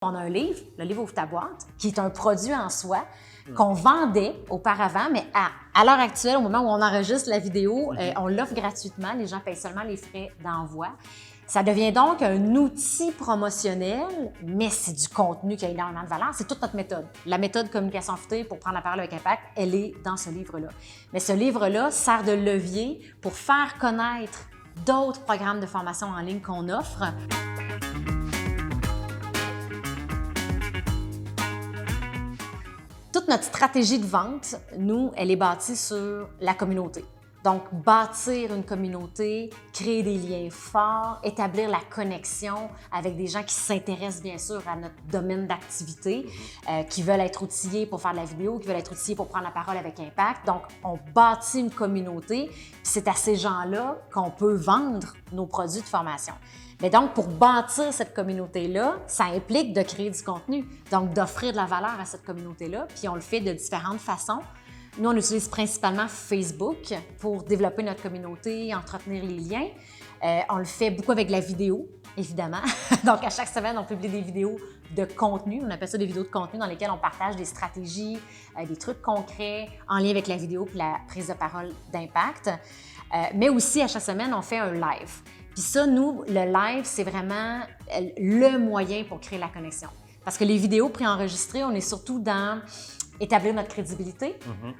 On a un livre, le livre Ouvre ta boîte, qui est un produit en soi qu'on vendait auparavant, mais à l'heure actuelle, au moment où on enregistre la vidéo, on l'offre gratuitement. Les gens payent seulement les frais d'envoi. Ça devient donc un outil promotionnel, mais c'est du contenu qui a énormément de valeur. C'est toute notre méthode. La méthode communication futée pour prendre la parole avec impact, elle est dans ce livre-là. Mais ce livre-là sert de levier pour faire connaître d'autres programmes de formation en ligne qu'on offre. Toute notre stratégie de vente, nous, elle est bâtie sur la communauté. Donc, bâtir une communauté, créer des liens forts, établir la connexion avec des gens qui s'intéressent bien sûr à notre domaine d'activité, qui veulent être outillés pour faire de la vidéo, qui veulent être outillés pour prendre la parole avec impact. Donc, on bâtit une communauté, puis c'est à ces gens-là qu'on peut vendre nos produits de formation. Mais donc, pour bâtir cette communauté-là, ça implique de créer du contenu, donc d'offrir de la valeur à cette communauté-là, puis on le fait de différentes façons. Nous, on utilise principalement Facebook pour développer notre communauté, entretenir les liens. On le fait beaucoup avec la vidéo, évidemment. Donc, à chaque semaine, on publie des vidéos de contenu. On appelle ça des vidéos de contenu dans lesquelles on partage des stratégies, des trucs concrets en lien avec la vidéo puis la prise de parole d'impact. Mais aussi, à chaque semaine, on fait un live. Puis ça, nous, le live, c'est vraiment le moyen pour créer la connexion. Parce que les vidéos préenregistrées, on est surtout dans établir notre crédibilité.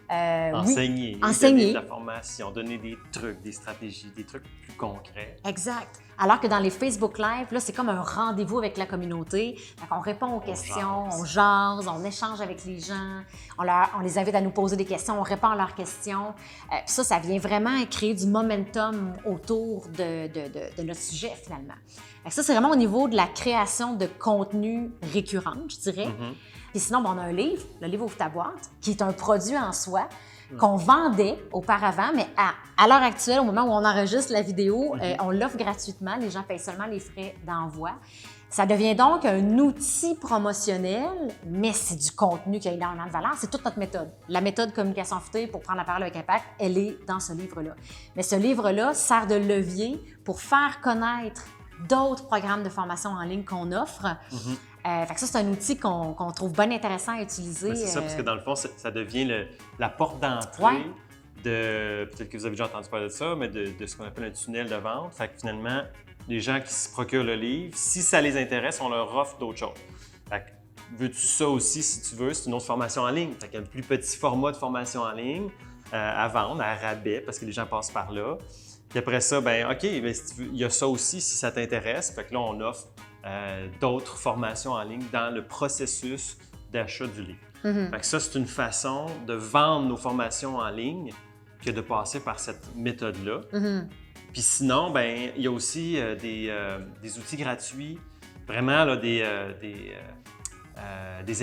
Enseigner, donner de la formation, donner des trucs, des stratégies, des trucs plus concrets. Exact. Alors que dans les Facebook Live, là, c'est comme un rendez-vous avec la communauté. On répond aux questions, on jase, on échange avec les gens, on les invite à nous poser des questions, on répond à leurs questions. Puis ça vient vraiment créer du momentum autour de notre sujet, finalement. Ça, c'est vraiment au niveau de la création de contenu récurrent, je dirais. Puis sinon, on a un livre, le livre Ouvre ta boîte, qui est un produit en soi qu'on vendait auparavant, mais à l'heure actuelle, au moment où on enregistre la vidéo, on l'offre gratuitement. Les gens payent seulement les frais d'envoi. Ça devient donc un outil promotionnel, mais c'est du contenu qui a énormément de valeur. C'est toute notre méthode. La méthode communication futée pour prendre la parole avec impact, elle est dans ce livre-là. Mais ce livre-là sert de levier pour faire connaître d'autres programmes de formation en ligne qu'on offre. Fait que ça, c'est un outil qu'on trouve bien intéressant à utiliser. C'est ça, parce que dans le fond, ça devient la porte d'entrée de, peut-être que vous avez déjà entendu parler de ça, mais de ce qu'on appelle un tunnel de vente. Fait que finalement, les gens qui se procurent le livre, si ça les intéresse, on leur offre d'autres choses. Fait que veux-tu ça aussi, si tu veux, c'est une autre formation en ligne. Fait qu'il y a un plus petit format de formation en ligne à vendre, à rabais, parce que les gens passent par là. Puis après ça, ben OK, ben, si tu veux, il y a ça aussi si ça t'intéresse. Fait que là, on offre d'autres formations en ligne dans le processus d'achat du livre. Fait que ça, c'est une façon de vendre nos formations en ligne que de passer par cette méthode-là. Puis sinon, ben il y a aussi des outils gratuits, vraiment là, des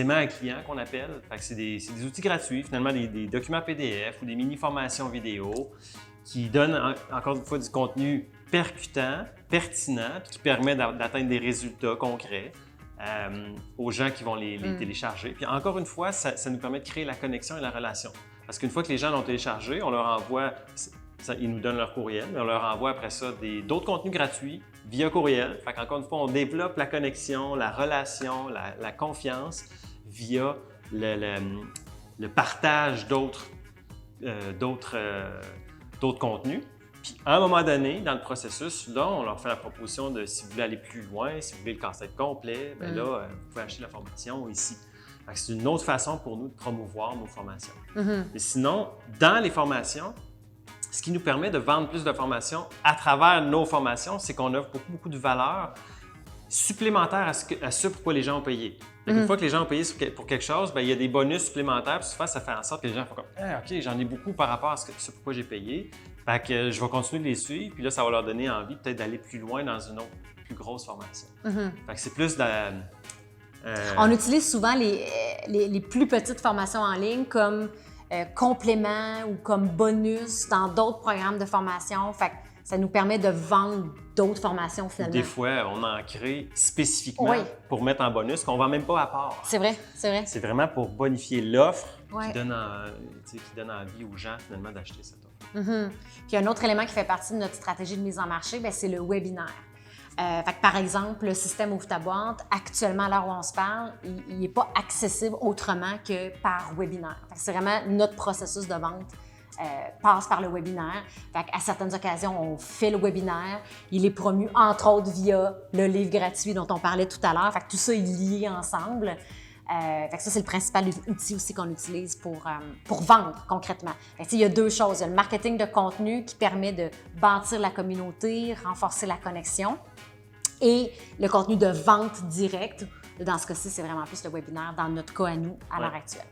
aimants à clients qu'on appelle. Fait que c'est des outils gratuits, finalement des documents PDF ou des mini-formations vidéo qui donnent encore une fois du contenu percutant, pertinent, puis qui permet d'atteindre des résultats concrets aux gens qui vont les télécharger. Puis encore une fois, ça nous permet de créer la connexion et la relation. Parce qu'une fois que les gens l'ont téléchargé, on leur envoie, ils nous donnent leur courriel, mais on leur envoie après ça d'autres contenus gratuits via courriel. Fait qu'encore une fois, on développe la connexion, la relation, la confiance via le partage d'autres contenus. Puis, à un moment donné, dans le processus, là, on leur fait la proposition de si vous voulez aller plus loin, si vous voulez le casse-tête complet, bien là, vous pouvez acheter la formation ici. C'est une autre façon pour nous de promouvoir nos formations. Mais sinon, dans les formations, ce qui nous permet de vendre plus de formations à travers nos formations, c'est qu'on offre beaucoup de valeur supplémentaire à ce pourquoi les gens ont payé. Une fois que les gens ont payé pour quelque chose, bien, il y a des bonus supplémentaires, puis souvent, ça fait en sorte que les gens font comme « Ah, OK, j'en ai beaucoup par rapport à ce pourquoi j'ai payé. » Fait que je vais continuer de les suivre, puis là, ça va leur donner envie peut-être d'aller plus loin dans une autre, plus grosse formation. Fait que c'est plus de On utilise souvent les plus petites formations en ligne comme complément ou comme bonus dans d'autres programmes de formation. Fait que ça nous permet de vendre d'autres formations finalement. Des fois, on en crée spécifiquement pour mettre en bonus qu'on ne vend même pas à part. C'est vrai, c'est vrai. C'est vraiment pour bonifier l'offre qui donne envie aux gens finalement d'acheter cette offre. Puis un autre élément qui fait partie de notre stratégie de mise en marché, c'est le webinaire. Fait que, par exemple, le système Ouvre ta boîte, actuellement, à l'heure où on se parle, il n'est pas accessible autrement que par webinaire. Fait que c'est vraiment notre processus de vente passe par le webinaire. Fait qu'à certaines occasions, on fait le webinaire. Il est promu, entre autres, via le livre gratuit dont on parlait tout à l'heure. Fait que tout ça est lié ensemble. Fait que ça, c'est le principal outil aussi qu'on utilise pour vendre concrètement. Fait que, il y a deux choses. Il y a le marketing de contenu qui permet de bâtir la communauté, renforcer la connexion, et le contenu de vente directe. Dans ce cas-ci, c'est vraiment plus le webinaire dans notre cas à nous, à l'heure actuelle.